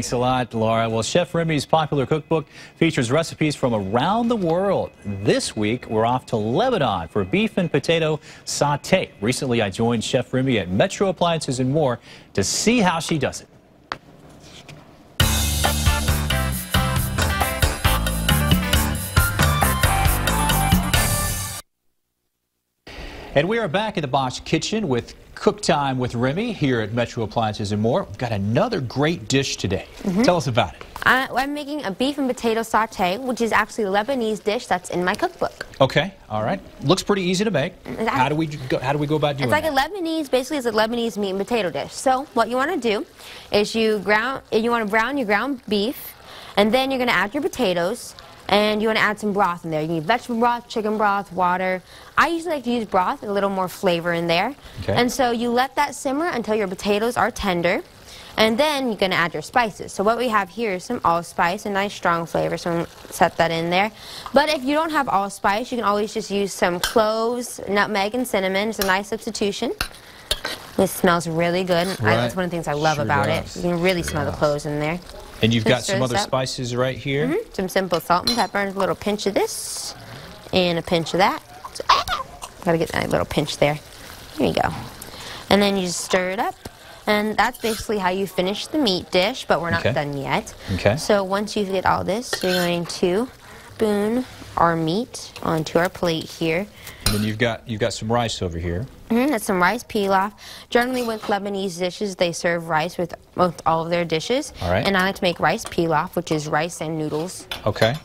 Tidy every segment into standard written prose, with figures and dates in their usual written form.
Thanks a lot, Laura. Well, Chef Remmi's popular cookbook features recipes from around the world. This week, we're off to Lebanon for beef and potato sauté. Recently, I joined Chef Remmi at Metro Appliances and More to see how she does it. And we are back in the Bosch kitchen with Cook Time with Remmi here at Metro Appliances and More. We've got another great dish today. Tell us about it. I'm making a beef and potato sauté, which is actually a Lebanese dish that's in my cookbook. Okay, all right. Looks pretty easy to make. How do we go about doing it? It's like basically it's a Lebanese meat and potato dish. So what you want to do is you want to brown your ground beef, and then you're going to add your potatoes. And you want to add some broth in there. You need vegetable broth, chicken broth, water. I usually like to use broth, a little more flavor in there. Okay. And so you let that simmer until your potatoes are tender. And then you're going to add your spices. So what we have here is some allspice, a nice strong flavor, so I'm going to set that in there. But if you don't have allspice, you can always just use some cloves, nutmeg, and cinnamon. It's a nice substitution. It smells really good. Right. That's one of the things I love about it. You can really smell the cloves in there. And you've got some other spices right here? Some simple salt and pepper, and a little pinch of this, and a pinch of that. So, gotta get that little pinch there. There you go. And then you just stir it up. And that's basically how you finish the meat dish, but we're not done yet. Okay. So once you get all this, you're going to spoon our meat onto our plate here. And then you've got some rice over here. That's some rice pilaf. Generally with Lebanese dishes, they serve rice with all of their dishes. All right. And I like to make rice pilaf, which is rice and noodles. Okay.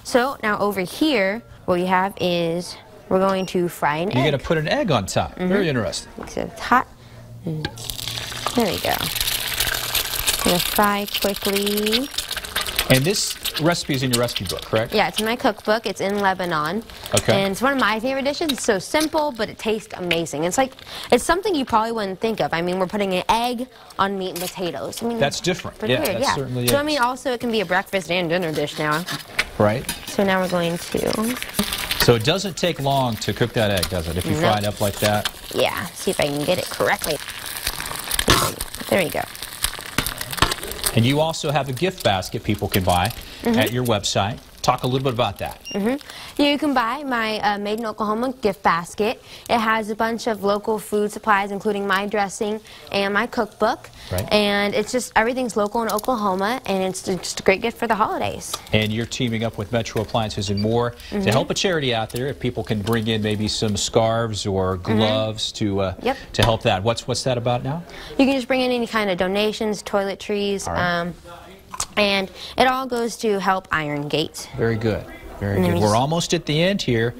So now over here, what we have is we're going to fry an egg. You're going to put an egg on top. Very interesting. So it's hot. There we go. Going to fry quickly. And this recipe is in your recipe book, correct? Yeah, it's in my cookbook. It's in Lebanon. Okay. And it's one of my favorite dishes. It's so simple, but it tastes amazing. It's something you probably wouldn't think of. I mean, we're putting an egg on meat and potatoes. I mean, that's different. Yeah, weird, that certainly is. So, I mean, also it can be a breakfast and dinner dish now. Right. So now we're going to... So it doesn't take long to cook that egg, does it? If you fry it up like that? Yeah. See if I can get it correctly. There you go. And you also have a gift basket people can buy at your website. Talk a little bit about that. You can buy my Made in Oklahoma gift basket. It has a bunch of local food supplies, including my dressing and my cookbook. Right. And it's just, everything's local in Oklahoma, and it's just a great gift for the holidays. And you're teaming up with Metro Appliances and More to help a charity out there. If people can bring in maybe some scarves or gloves to help that. What's that about now? You can just bring in any kind of donations, toiletries, and it all goes to help Iron Gate. Very good. Very good. We're almost at the end here.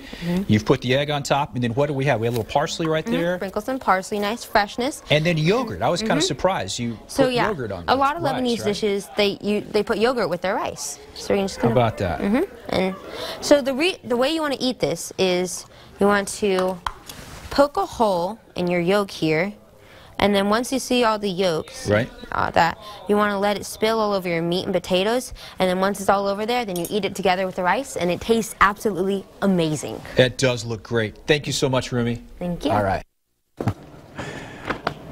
You've put the egg on top, and then what do we have? We have a little parsley right there. Sprinkle some parsley, nice freshness. And then yogurt. I was kind of surprised you put yogurt on. A lot of Lebanese dishes, they put yogurt with their rice. So you're just gonna, how about that? And so the way you want to eat this is you want to poke a hole in your yolk here. And then once you see all the yolks, that you want to let it spill all over your meat and potatoes. And then once it's all over there, then you eat it together with the rice, and it tastes absolutely amazing. It does look great. Thank you so much, Remmi. Thank you. All right.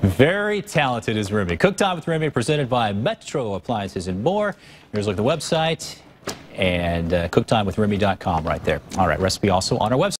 Very talented is Remmi. Cook Time with Remmi, presented by Metro Appliances and More. Here's a look at the website and cooktimewithremmi.com right there. All right, recipe also on our website.